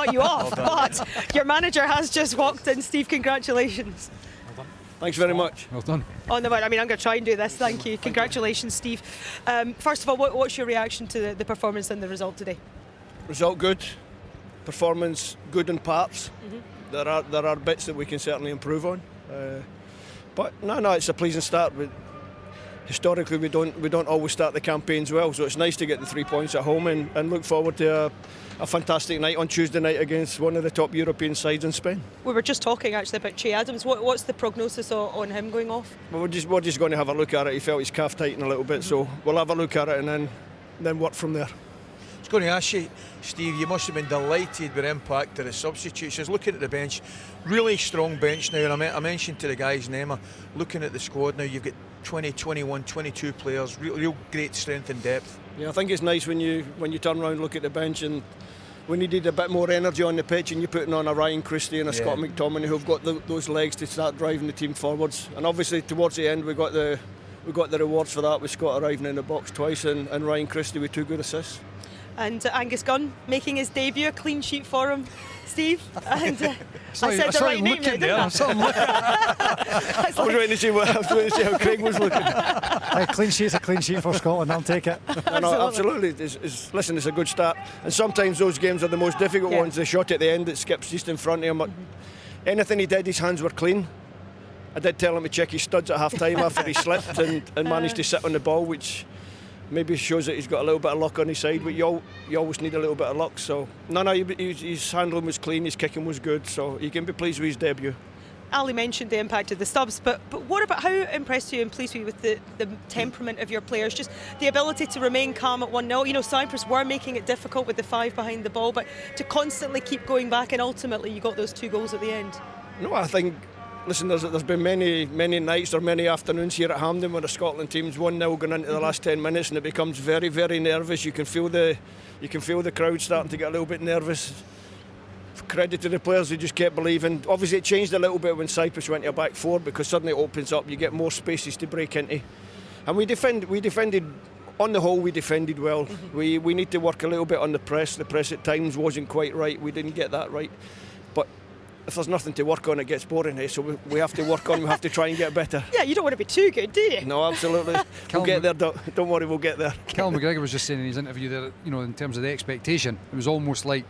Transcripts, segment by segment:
cut you off, but your manager has just walked in. Steve, congratulations. Thanks very much. Well done. On the word, I mean, I'm going to try and do this. Thank you. Congratulations, Steve. First of all, what's your reaction to the performance and the result today? Result good. Performance good in parts. There are bits that we can certainly improve on. But no, it's a pleasing start. Historically, we don't always start the campaigns well, so it's nice to get the 3 points at home and look forward to a fantastic night on Tuesday night against one of the top European sides in Spain. We were just talking actually about Che Adams. What's the prognosis on him going off? Well, we're just going to have a look at it. He felt his calf tighten a little bit, so we'll have a look at it and then work from there. I was going to ask you, Steve, you must have been delighted with impact of the substitutions. Looking at the bench, really strong bench now, and I mentioned to the guys, Nema, looking at the squad now, you've got 20, 21, 22 players, real great strength and depth. Yeah, I think it's nice when you turn around and look at the bench, and we needed a bit more energy on the pitch, and you're putting on a Ryan Christie and a Scott McTominay who've got those legs to start driving the team forwards. And obviously towards the end we got the rewards for that with Scott arriving in the box twice and Ryan Christie with 2 good assists. And Angus Gunn making his debut, a clean sheet for him, Steve. And I said the saw right him name looking there, there. didn't I? I was waiting to see how Craig was looking. A clean sheet's a clean sheet for Scotland, I'll take it. No, absolutely. Listen, it's a good start. And sometimes those games are the most difficult ones. The shot at the end that skips just in front of him. Anything he did, his hands were clean. I did tell him to check his studs at half time after he slipped and managed to sit on the ball, which maybe shows that he's got a little bit of luck on his side, but you always need a little bit of luck. So his handling was clean, his kicking was good, so you can be pleased with his debut. Ali mentioned the impact of the subs, but what about, how impressed are you and pleased were you with the temperament of your players? Just the ability to remain calm at 1-0. You know, Cyprus were making it difficult with the 5 behind the ball, but to constantly keep going back, and ultimately you got those 2 goals at the end. No, I think, listen, there's been many nights or many afternoons here at Hampden where the Scotland team's 1-0 going into the last 10 minutes and it becomes very, very nervous. You can feel the crowd starting to get a little bit nervous. Credit to the players, they just kept believing. Obviously it changed a little bit when Cyprus went to a back 4 because suddenly it opens up, you get more spaces to break into. And we defended, on the whole we defended well. We need to work a little bit on the press. The press at times wasn't quite right, we didn't get that right. But if there's nothing to work on, it gets boring, eh? So we have to work on, we have to try and get better. Yeah, you don't want to be too good, do you? No, absolutely. We'll get there, don't worry, we'll get there. Callum McGregor was just saying in his interview there, you know, in terms of the expectation, it was almost like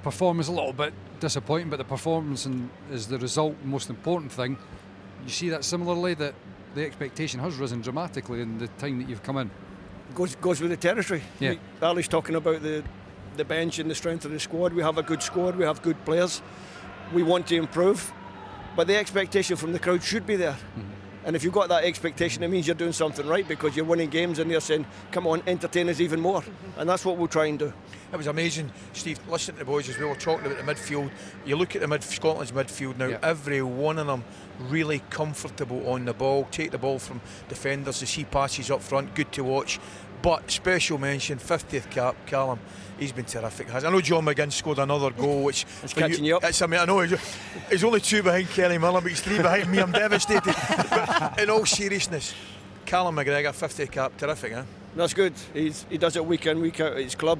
performance a little bit disappointing, but the performance is the result, most important thing. You see that similarly, that the expectation has risen dramatically in the time that you've come in. Goes with the territory. Yeah. Ali's talking about the bench and the strength of the squad. We have a good squad, we have good players. We want to improve, but the expectation from the crowd should be there. And if you've got that expectation, it means you're doing something right because you're winning games and they're saying, come on, entertain us even more. And that's what we'll try and do. It was amazing, Steve, listening to the boys as we were talking about the midfield. You look at Scotland's midfield now, every one of them really comfortable on the ball, take the ball from defenders, to see passes up front, good to watch. But special mention, 50th cap, Callum, he's been terrific. I know John McGinn scored another goal, which it's catching you up. I mean, I know he's only 2 behind Kelly Miller, but he's 3 behind me. I'm devastated. But in all seriousness, Callum McGregor, 50th cap, terrific, eh? That's good. He does it week in, week out at his club.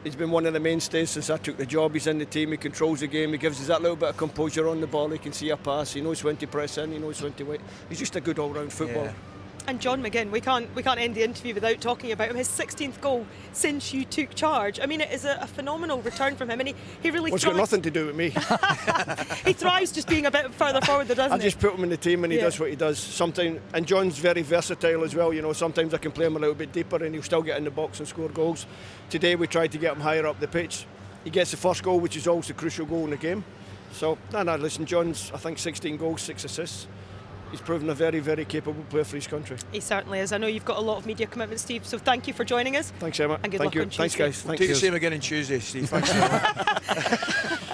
He's been one of the mainstays since I took the job. He's in the team, he controls the game, he gives us that little bit of composure on the ball, he can see a pass, he knows when to press in, he knows when to wait. He's just a good all-round footballer. Yeah. And John McGinn, we can't end the interview without talking about him. His 16th goal since you took charge. I mean, it is a phenomenal return from him, and he really. It's got nothing to do with me. He thrives just being a bit further forward, doesn't he? I just put him in the team, and he does what he does. Sometimes, and John's very versatile as well. You know, sometimes I can play him a little bit deeper, and he'll still get in the box and score goals. Today we tried to get him higher up the pitch. He gets the first goal, which is always the crucial goal in the game. So, listen, John's, I think, 16 goals, 6 assists. He's proven a very, very capable player for his country. He certainly is. I know you've got a lot of media commitments, Steve, so thank you for joining us. Thanks, Emma. And good Thank luck you. on Tuesday. Thanks, guys. We'll take the same again on Tuesday, Steve. Thanks.